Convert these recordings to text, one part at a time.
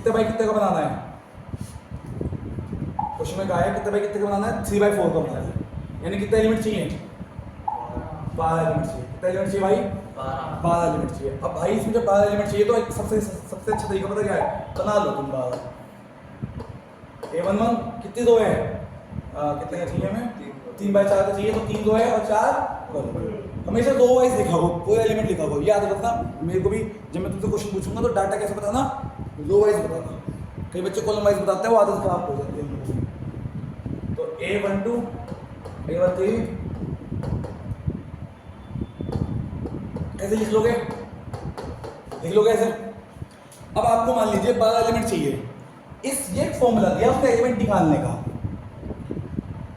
कितने बाई कितने का बनाना है? क्वेश्चन में कहा है कितने बाई कितने का बनाना है? 3/4 का बनाना है। यानी कितने एलिमेंट चाहिए? 12 एलिमेंट चाहिए। कितने एलिमेंट चाहिए भाई? 12 एलिमेंट चाहिए। अब भाई इसमें जब 12 एलिमेंट चाहिए तो सबसे अच्छा तरीका पता क्या है? बना लो तुम 12। A11 कितनी दो है? कितने का चाहिए हमें? 3/4 का चाहिए, तो 3 दो है और 4 हमेशा 2 वाइज लिखा हो, कोई एलिमेंट लिखा हो, याद रखना। मेरे को भी जब मैं तुमसे क्वेश्चन पूछूंगा तो डाटा कैसे बताना? 2 वाइज बताना। कई बच्चे कॉलम वाइज बताते हैं, वो आदत खराब हो जाती है। तो A12 A13 ऐसे लिख लोगे ऐसे। अब आपको मान लीजिए 12 एलिमेंट चाहिए, ये फॉर्मूला दिया उसका एलिमेंट निकालने का।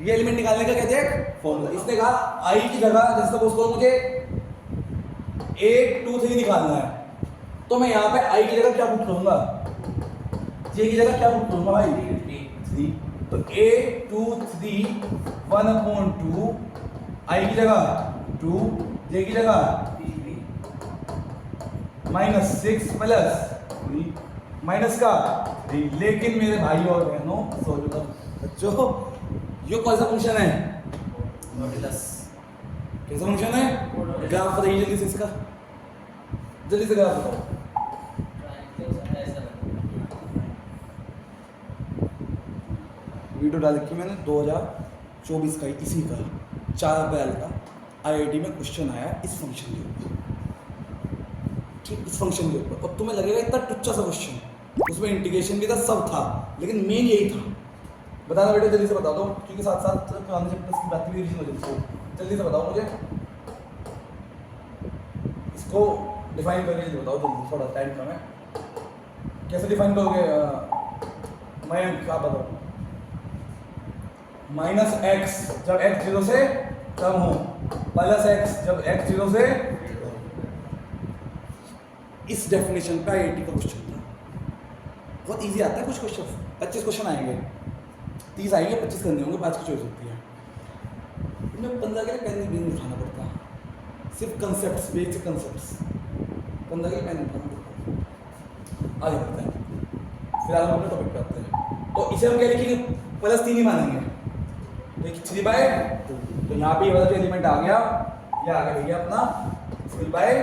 ये एलिमेंट निकालने का कहते हैं फॉर्मूला। इसने कहा आई की जगह, जैसे सपोज करो मुझे 8 2 3 निकालना है, तो मैं यहाँ पे आई की जगह क्या पुट करूंगा? जे की जगह क्या पुट करूंगा भाई? 3। तो 8 2 3 1/2, आई की जगह 2, जे की जगह -6 प्लस माइनस का 3। लेकिन मेरे भाई और बहनों बच्चों, ये कौन सा फंक्शन है? मॉड्यूलस। कैसा फंक्शन है? ग्राफ बताइए जल्दी से इसका, जल्दी से ग्राफ बताओ। वीडियो डाल रखी मैंने 2024 का, इसी का 4 अप्रैल का IIT में क्वेश्चन आया इस फंक्शन के ऊपर। ठीक, इस फंक्शन के ऊपर। अब तुम्हें लगेगा इतना टुच्चा सा क्वेश्चन, उसमें इंटीग्रेशन भी था, सब था, लेकिन मेन यही था। बताना बेटा, जल्दी से बता दो, क्योंकि साथ साथ पुराने चैप्टर्स की बात भी रिवीजन हो जाती है। जल्दी से बताओ मुझे, इसको डिफाइन करके जल्दी बताओ, जल्दी, थोड़ा टाइम कम है। कैसे डिफाइन करोगे मयंक, आप बताओ। -x जब x 0 से कम हो, +x जब x 0 से, इस डेफिनेशन का IIT का क्वेश्चन था। बहुत इजी आता है कुछ क्वेश्चन। 25 क्वेश्चन आएंगे, 30 आएंगे, 25 करने होंगे, 5 की चॉइस होती है। इनमें 15 के लिए पेन नहीं उठाना पड़ता, सिर्फ कंसेप्ट्स, बेसिक कंसेप्ट्स 15 के लिए पेन उठाना पड़ता। आगे बढ़ते हैं, फिलहाल हम अपने टॉपिक पे आते हैं। तो इसे हम क्या लिखेंगे? +3 ही मानेंगे। देखिए 3/2, तो यहाँ पे ये वाला जो एलिमेंट आ गया, ये आ गया भैया अपना 3/,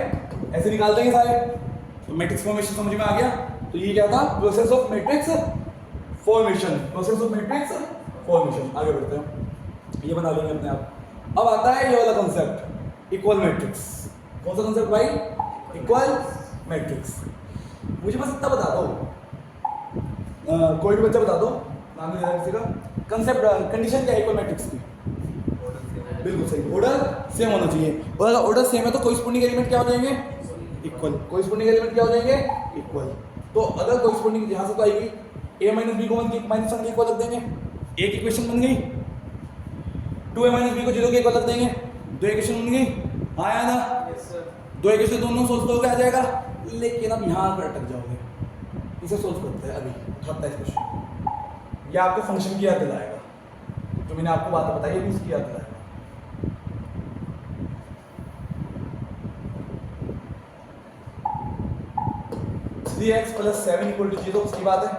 ऐसे निकाल देंगे सारे। तो मैट्रिक्स फॉर्मेशन समझ में आ गया। तो ये क्या था? Process of matrix formation, process of matrix formation. आगे बढ़ते हैं, ये बना लेंगे अपने आप। अब आता है ये वाला कंसेप्ट, इक्वल मैट्रिक्स। कौन सा कंसेप्ट भाई? Equal matrix. मुझे बस इतना बता दो, कोई भी बच्चा बता दो, नाम नहीं किसी का। कंसेप्ट, कंडीशन क्या है इक्वल मैट्रिक्स की? बिल्कुल सही, ऑर्डर सेम होना चाहिए। और अगर ऑर्डर सेम है तो कोरिस्पोंडिंग एलिमेंट क्या हो जाएंगे? इक्वल। कोरिस्पोंडिंग एलिमेंट क्या हो जाएंगे? इक्वल। तो अगर कोरिस्पोंडिंग यहाँ से तो आएगी, a - b को -1 के इक्वल रख देंगे, एक इक्वेशन बन गई। 2a - b को 0 के इक्वल रख देंगे, 2 इक्वेशन बन गई। हाँ या ना? 2 इक्वेशन दोनों सोल्व करोगे आ जाएगा। लेकिन अब यहाँ पर अटक जाओगे। इसे सोल्व करते हैं अभी, उठाता है इस क्वेश्चन। यह आपको फंक्शन की याद दिलाएगा, जो मैंने आपको बात बताई है उसकी याद दिलाएगा। (3x + 7 = 0) उसकी बात है।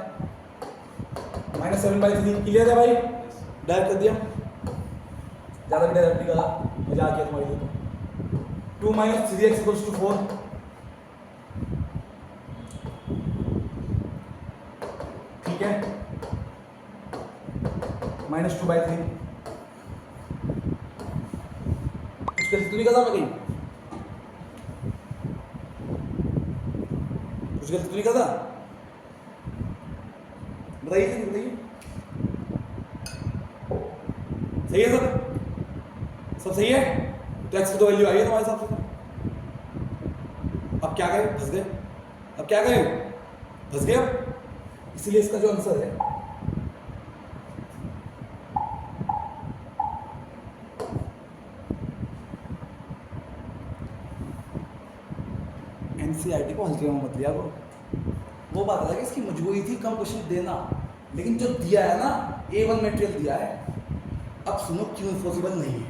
-7/3 क्लियर है भाई? डायरेक्ट कर दिया, ज्यादा भी डायरेक्ट नहीं करा, मजाक किया तुम्हारे लिए। तो 2 - 3x = 4, ठीक है। -2/3 कुछ गलती तो नहीं कर रहा मैं कहीं? कुछ गलती तो नहीं कर रहा? बताइए बताइए, सही है सब? सब सही है? तो x की तो वैल्यू आई है तुम्हारे हिसाब से। अब क्या करें? फंस गए। अब क्या करें? फंस गए। अब इसलिए इसका जो आंसर है NCERT को हल्के में मत लिया करो। वो बात अलग है, इसकी मजबूरी थी कम क्वेश्चन देना, लेकिन जो दिया है ना, A1 मटेरियल दिया है। अब सुनो क्यों पॉसिबल नहीं है।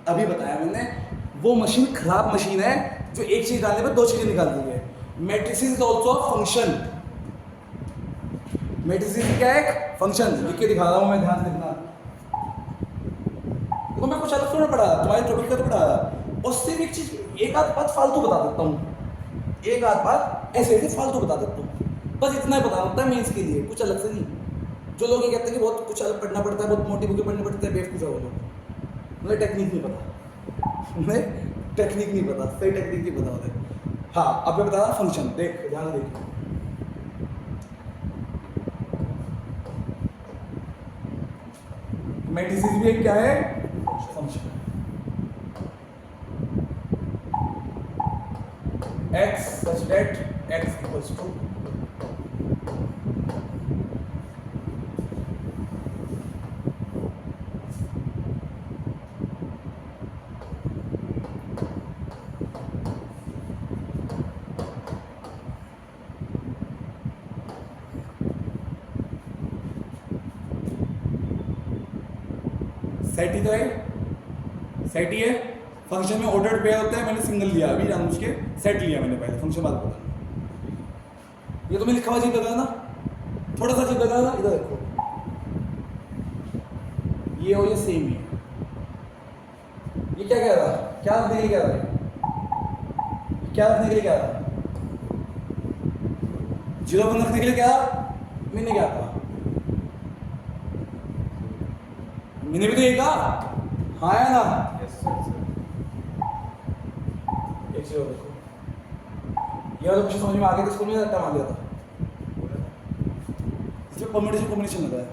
अभी बताया मैंने, वो मशीन खराब मशीन है जो एक चीज डालने पर 2 चीजें निकाल दी है। Matrices is also a function. Matrices क्या है? एक फंक्शन। लिख के दिखा रहा हूँ मैं, ध्यान से देखना। तो मैं कुछ अलग थोड़ा पढ़ा, तुम्हारे टॉपिक का तो पढ़ा, और सिर्फ एक चीज, एक आध बात फालतू बता देता हूँ, एक आध बात ऐसे ऐसे फालतू बता देता हूँ, बस इतना ही बता देता है मैं इसके लिए, कुछ अलग से नहीं। जो लोग ये कहते हैं कि बहुत कुछ अलग पढ़ना पड़ता है, बहुत मोटी बुकें पढ़नी पड़ती है, बेवकूफ़ है वो लोग। मुझे टेक्निक नहीं पता, मुझे टेक्निक नहीं पता, सही टेक्निक नहीं पता मुझे। हाँ, अब मैं बता रहा फंक्शन, देख ध्यान देख। मैट्रिसेस भी एक क्या है? Function. x such that x equals to set ही तो है, सेट ही है। फंक्शन में ऑर्डर्ड पेयर होता है, मैंने सिंगल लिया अभी जानबूझ के, सेट लिया मैंने पहले, फंक्शन बाद पता। ये तो मैं लिखा हुआ चीज लगा ना, थोड़ा सा चीज लगा ना, इधर देखो, ये और ये सेम ही है। ये क्या कह रहा है? क्या रखने के लिए कह रहा है? क्या रखने के लिए कह रहा है? 0 रखने के लिए क्या? मैंने क्या कहा? मैंने भी तो ये कहा, हाँ है ना? एक चीज देखो, ये वाला क्वेश्चन समझ में आ गया था, स्कूल में टाइम आ गया था। इसमें परम्यूटेशन कॉम्बिनेशन लगा है,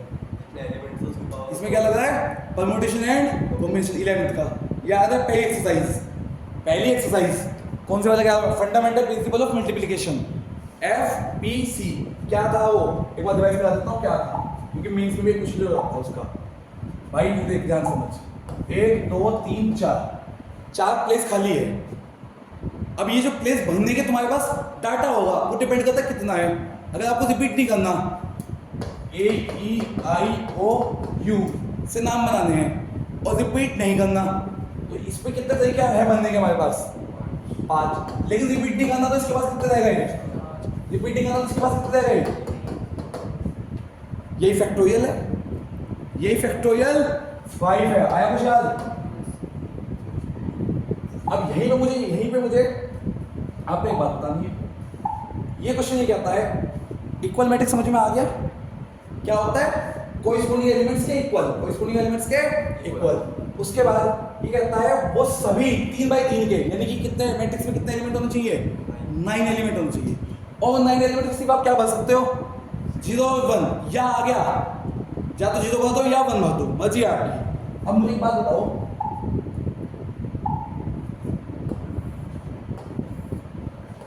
इसमें क्या लग रहा है? परम्यूटेशन एंड कॉम्बिनेशन 11th का। याद है पहली एक्सरसाइज, पहली एक्सरसाइज कौन से वाला? क्या fundamental principle of multiplication, FPC। क्या था वो? एक बार डिवाइस करा देता हूँ क्या था, क्योंकि मेंस में भी कुछ नहीं होता उसका। भाई देख ध्यान समझ, 1 2 3 4 प्लेस खाली है। अब ये जो प्लेस भरने के तुम्हारे पास डाटा होगा, वो डिपेंड करता है कितना है। अगर आपको रिपीट नहीं करना, AEIOU से नाम बनाने हैं और रिपीट नहीं करना, तो इस पे कितने तरीके है भरने के हमारे पास? 5। लेकिन रिपीट नहीं करना तो इसके पास कितने रहेगा? रिपीट नहीं करना तो इसके पास कितने रहेगा? यही फैक्टोरियल है, यही फैक्टोरियल 5 है। आया कुछ याद? अब यहीं पे मुझे आपको एक बात बतानी है। ये क्वेश्चन ये कहता है, इक्वल मैट्रिक्स समझ में आ गया? क्या होता है? कोरिस्पोंडिंग एलिमेंट्स के इक्वल, कोरिस्पोंडिंग एलिमेंट्स के इक्वल। उसके बाद ये कहता है वो सभी 3 बाई 3 के, यानी कि कितने मैट्रिक्स में कितने एलिमेंट होने चाहिए? 9 एलिमेंट होने चाहिए। और 9 एलिमेंट सिर्फ आप क्या भर सकते हो? 0 और 1, या आ गया, या तो 0 भर दो या 1 भर दो, मर्जी आपकी। अब मुझे एक बात बताओ,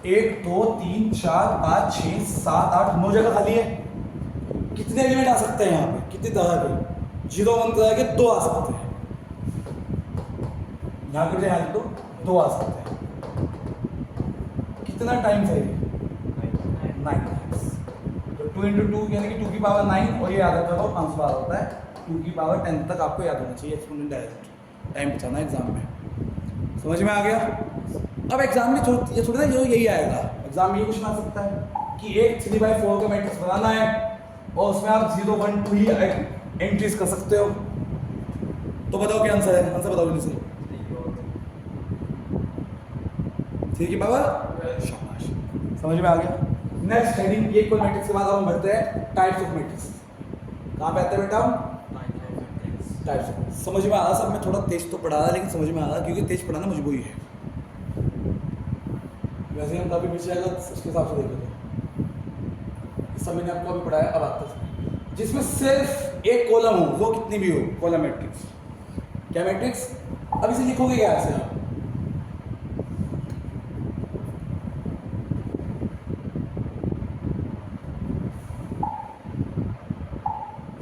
1 2 3 4 5 6 7 8 9 जगह खाली है। कितने एलिमेंट आ सकते हैं यहाँ पे? कितने तरह के? 0 1 तरह के 2 आ सकते हैं। यहाँ पे ध्यान दो, 2 आ सकते हैं। कितना टाइम चाहिए? 9 टाइम्स। तो 2 × 2 यानी कि 2 की पावर 9, और ये याद रखा हो 500 बार होता है, 2 की पावर 10 तक आपको याद होना चाहिए। एक्सपोनेंट डायरेक्ट टाइम बचाना एग्जाम में। समझ में आ गया? अब एग्जाम में ये थोड़ा ना जो यही आएगा, एग्जाम में ये क्वेश्चन आ सकता है कि एक 3/4 का मैट्रिक्स बनाना है और उसमें आप 0 1 2 ही एंट्रीज कर सकते हो। तो बताओ क्या आंसर है? आंसर बताओ जल्दी से। 3 की पावर, शाबाश, समझ में आ गया। नेक्स्ट हेडिंग, ये इक्वल मैट्रिक्स के बाद हम बढ़ते हैं टाइप्स ऑफ मैट्रिक्स। कहाँ पे आते हैं बेटा? टाइप्स। समझ में आ रहा सब? मैं थोड़ा तेज तो पढ़ा रहा, लेकिन समझ में आ रहा, क्योंकि तेज पढ़ाना मजबूरी है। वैसे हम काफ़ी पीछे आएगा उसके हिसाब से देखेंगे। इस समय मैंने आपको अभी पढ़ाया, अब आता है जिसमें सिर्फ एक कॉलम हो, वो कितनी भी हो, कॉलम मैट्रिक्स। क्या मैट्रिक्स? अब इसे लिखोगे क्या ऐसे आप?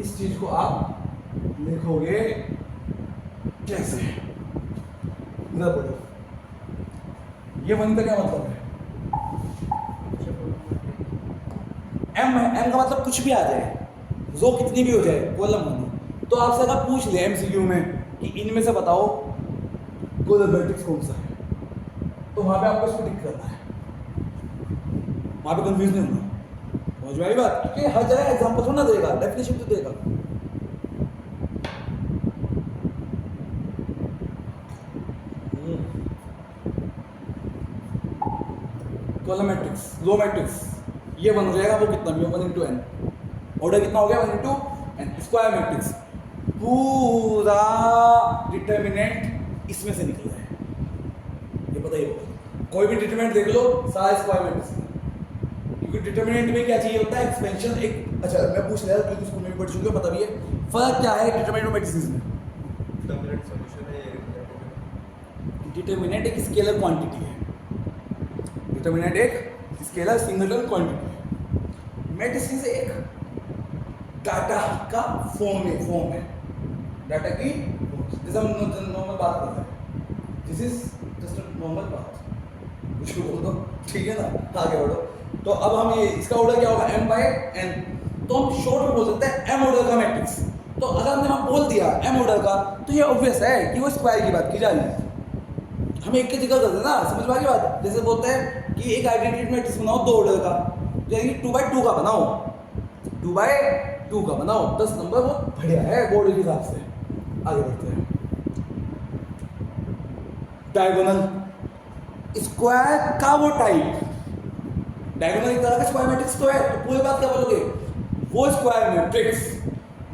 इस चीज को आप लिखोगे कैसे? इधर बोलो, ये 1 का क्या मतलब है? M का मतलब कुछ भी आ जाए, जो कितनी भी हो जाए, कॉलम होनी। तो आपसे अगर पूछ ले MCQ में कि इनमें से बताओ कॉलम मैट्रिक्स कौन सा है, तो वहां पे आपको इसको टिक करना है, वहां पे कंफ्यूज नहीं होना। समझ में आई बात? क्योंकि हर जगह एग्जांपल थोड़ा ना देगा, डेफिनेशन तो देगा। कॉलम मैट्रिक्स, रो मैट्रिक्स, ये बन हो जाएगा वो कितना भी 1 into n, ऑर्डर कितना हो गया 1 into n। स्क्वायर मैट्रिक्स, पूरा डिटर्मिनेंट इसमें से निकल रहा है, ये पता ही होगा। कोई भी डिटर्मिनेंट देख लो सारा स्क्वायर मैट्रिक्स में, क्योंकि डिटर्मिनेंट में क्या चाहिए होता है एक्सपेंशन। एक अच्छा मैं पूछ रहा था क्योंकि स्कूल में भी पढ़ चुके हो, पता भी है फर्क क्या है डिटर्मिनेंट और मैट्रिसेस में। डिटरमिनेंट सॉल्यूशन है, डिटर्मिनेंट एक स्केलर क्वांटिटी है, डिटर्मिनेंट एक स्केलर सिंगुलर क्वांटिटी है। मैट्रिसेस एक डाटा का फॉर्म है, डाटा की जैसे हम नॉर्मल बात करते हैं, this is just a normal बात, कुछ भी बोल दो ठीक है ना, आगे बढ़ो। तो अब हम ये इसका ऑर्डर क्या होगा m/n, तो हम शॉर्ट में बोल सकते हैं m ऑर्डर का मैट्रिक्स। तो अगर हमने वहां बोल दिया m ऑर्डर का तो ये ऑब्वियस है कि वो स्क्वायर की बात की जा रही है, हम एक के जिक्र करते हैं ना, समझ में आ गई बात। जैसे बोलते हैं कि एक आइडेंटिटी मैट्रिक्स बनाओ 2 ऑर्डर का, यानी 2/2 का बनाओ, 2/2 का बनाओ, 10 नंबर वो बढ़िया है बोर्ड के हिसाब से। आगे बढ़ते हैं, डायगोनल स्क्वायर का वो टाइप, डायगोनल एक तरह का स्क्वायर मैट्रिक्स तो है, तो पूरी बात क्या बोलोगे, वो स्क्वायर मैट्रिक्स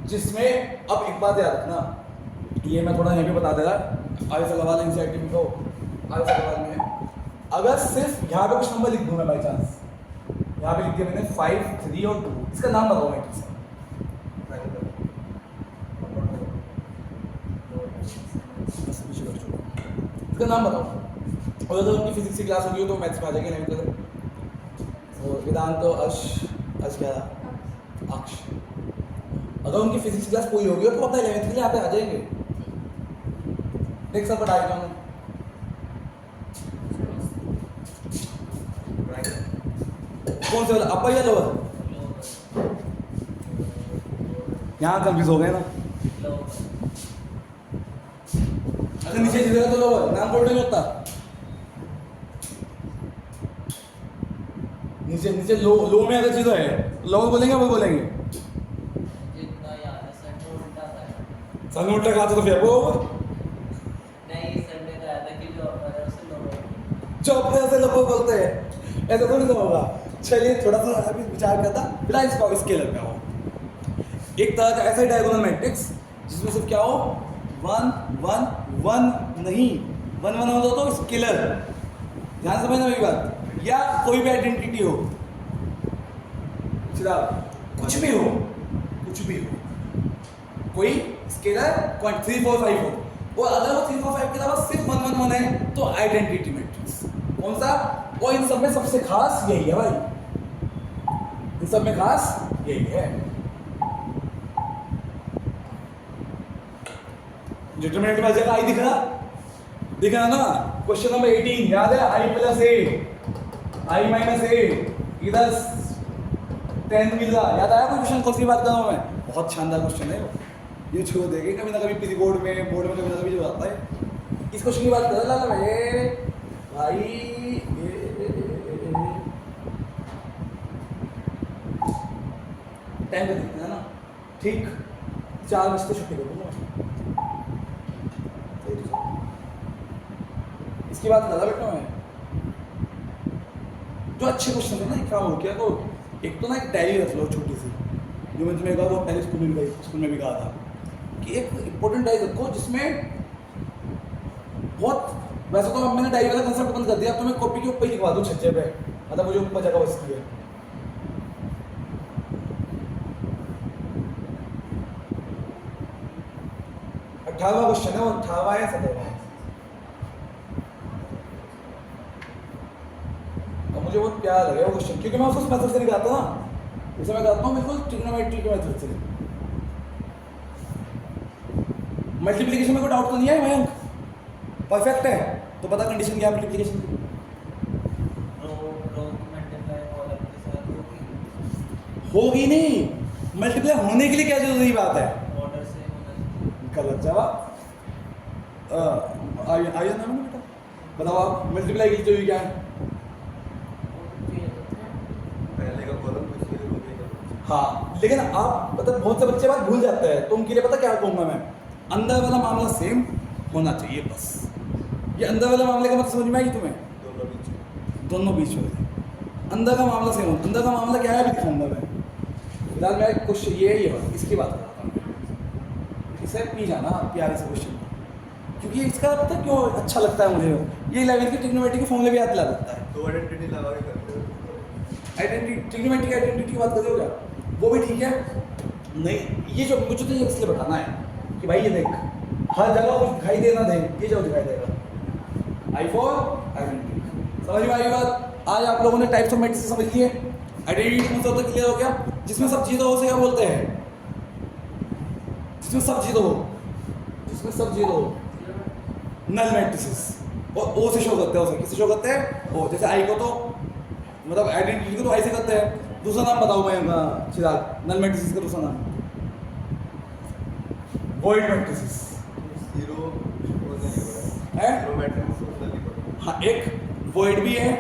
जिसमें, अब एक बात याद रखना, ये मैं थोड़ा यहीं पे बता दे रहा, आगे सवाल एनसीईआरटी में तो आगे सवाल में अगर सिर्फ यहाँ पे कुछ नंबर लिख दूं मैं बाई चांस, यहाँ पे लिख दिया मैंने 5, 3 और 2, इसका नाम बताओ मैट्रिक्स का। इसका नाम बताओ, और अगर उनकी फिजिक्स की क्लास होगी तो मैथ्स में आ जाएगी नहीं तो वेदांत तो अक्ष क्या था, अक्ष। अगर उनकी फिजिक्स क्लास पूरी होगी तो अपना 11th के लिए यहाँ पे आ जाएंगे। देख सब बताया क्या उन्होंने, कौन से वाला अपर या लोअर, यहाँ कंफ्यूज हो गए ना। अगर नीचे जीरो तो लोअर, नाम बोल्ड नहीं होता, नीचे लो में अगर जीरो है लोअर बोलेंगे वो बोलेंगे, जितना याद है सन में उल्टा था, सन में उल्टा कहा तो फिर वो नहीं सन में कहा था कि जो अपर से लोअर, चौप से लोग बोलते हैं, ऐसा थोड़ी ना होगा। चलिए थोड़ा सा अभी विचार करता, फिलहाल इसका स्केलर क्या हो, एक तरह का ऐसा डायगोनल मैट्रिक्स जिसमें सिर्फ क्या हो 1 1 1 नहीं 1 1 हो तो स्केलर, ध्यान समझना मेरी बात, या कोई भी आइडेंटिटी हो, सीधा कुछ भी हो कोई स्केलर 3 4 5 हो, और अगर वो 3 4 5 के अलावा सिर्फ 1 1 1 है तो आइडेंटिटी मैट्रिक्स कौन सा, और इन सब में सबसे खास यही है भाई, इन सब में खास यही है। डिटरमिनेंट में जगह आई दिख रहा ना, क्वेश्चन नंबर 18 याद है, i + a i - a इधर 10 मिल रहा, याद आया कोई क्वेश्चन, कौन सी बात कर रहा हूं मैं, बहुत शानदार क्वेश्चन है ये, छोड़ देंगे कभी ना कभी किसी बोर्ड में कभी ना कभी जो आता है। इस क्वेश्चन की बात कर रहा था मैं भाई, टाइम पे देखते हैं ना, ठीक 4 बजे छुट्टी कर दूंगा, इसकी बात कर रहा बेटा मैं, जो अच्छे क्वेश्चन है ना क्या हो क्या, तो एक तो ना एक डायरी रख लो छोटी सी, जो मैं तुम्हें कहा वो पहले स्कूल में भी कहा था कि एक इंपॉर्टेंट डायरी रखो जिसमें बहुत, वैसे तो मैंने डायरी वाला कंसेप्ट बंद कर दिया, अब तो मैं कॉपी के ऊपर ही लिखवा दूँ छज्जे पे, मतलब मुझे ऊपर जगह बचती है। अठारहवां क्वेश्चन है, वो 18वां या 17वां है। अब मुझे बहुत प्यारा लगे वो क्वेश्चन, क्योंकि मैं उसको मेथड से निकालता ना, उसे मैं कहता हूँ बिल्कुल ट्रिग्नोमेट्री के मेथड से। मल्टीप्लिकेशन में कोई डाउट तो नहीं है मयंक, परफेक्ट है तो पता कंडीशन क्या है मल्टीप्लिकेशन की, होगी नहीं, मल्टीप्लाई होने के लिए क्या जरूरी बात है, ऑर्डर से गलत जवाब। आइए ना बेटा बताओ आप, मल्टीप्लाई के लिए जरूरी क्या है, पहले का कॉलम कुछ नहीं, हाँ, लेकिन आप मतलब बहुत से बच्चे बात भूल जाते हैं, तो उनके लिए पता क्या कहूँगा मैं, अंदर वाला मामला सेम होना चाहिए बस। ये अंदर वाला मामले का मतलब समझ में आई तुम्हें? दोनों बीच में अंदर का मामला सेम हो। अंदर का मामला क्या है अभी दिखाऊंगा मैं। फिलहाल मैं क्वेश्चन ये ही है, इसकी बात कर रहा था। इसे पी जाना प्यारे से क्वेश्चन, क्योंकि इसका पता है क्यों अच्छा लगता है मुझे, ये 11th की ट्रिग्नोमेट्री के फॉर्मूले भी याद दिला देता है। तो आइडेंटिटी लगा के करते हो। आइडेंटिटी, ट्रिग्नोमेट्री की आइडेंटिटी की बात कर रहे हो क्या? वो भी ठीक है। नहीं, ये जो मुझे तो ये इसलिए बताना है कि भाई ये देख, हर जगह कुछ दिखाई देना दे, ये जो दिखाई देगा आई फॉर आइडेंटिटी। समझ में आई बात? आज आप लोगों ने टाइप्स ऑफ मैट्रिक्स समझ लिए। आइडेंटिटी मतलब तो क्लियर हो गया, जिसमें सब जीरो से क्या बोलते हैं, जिसमें सब जीरो हो, जिसमें सब जीरो हो, नल मैट्रिसेस। और ओ से शो करते हैं, उसे किससे शो करते हैं? ओ। जैसे आई को तो मतलब आइडेंटिटी को तो आई से करते हैं। दूसरा नाम बताओ मैं चिराग, नल मैट्रिसेस का दूसरा नाम। वॉइड मैट्रिसेस जीरो है। जीरो मैट्रिक्स होता है। हाँ, एक वॉइड भी है,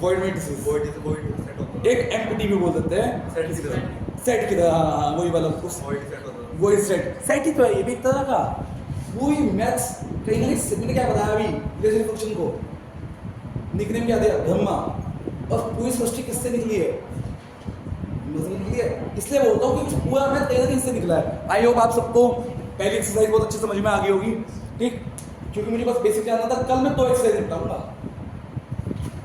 void matrices. Void is void set होता है। एक एम्प्टी भी बोल सकते हैं, सेट की तरह। सेट की तरह। हाँ, वही वाला उस वॉइड सेट होता है। वही सेट ही तो है, ये भी एक तरह का वही मैथ्स। कहीं ना कहीं मैंने क्या बताया अभी रिलेशन फंक्शन को, निकनेम क्या दिया? ब्रह्मा। और पूरी सृष्टि किससे निकली है? निकली है। इसलिए बोलता हूँ कि पूरा मैथ कहीं ना कहीं इससे निकला है। आई होप आप सबको पहली एक्सरसाइज बहुत अच्छी समझ में आ गई होगी, ठीक? क्योंकि मुझे बस बेसिक जानना था। कल मैं 2 एक्सरसाइज निपटाऊंगा,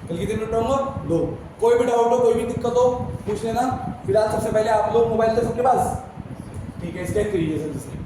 कल की दिन निपटाऊंगा 2। कोई भी डाउट हो, कोई भी दिक्कत हो, पूछ लेना। फिलहाल सबसे पहले आप लोग मोबाइल थे सबके पास? ठीक है, स्कैन करिए जल्दी से।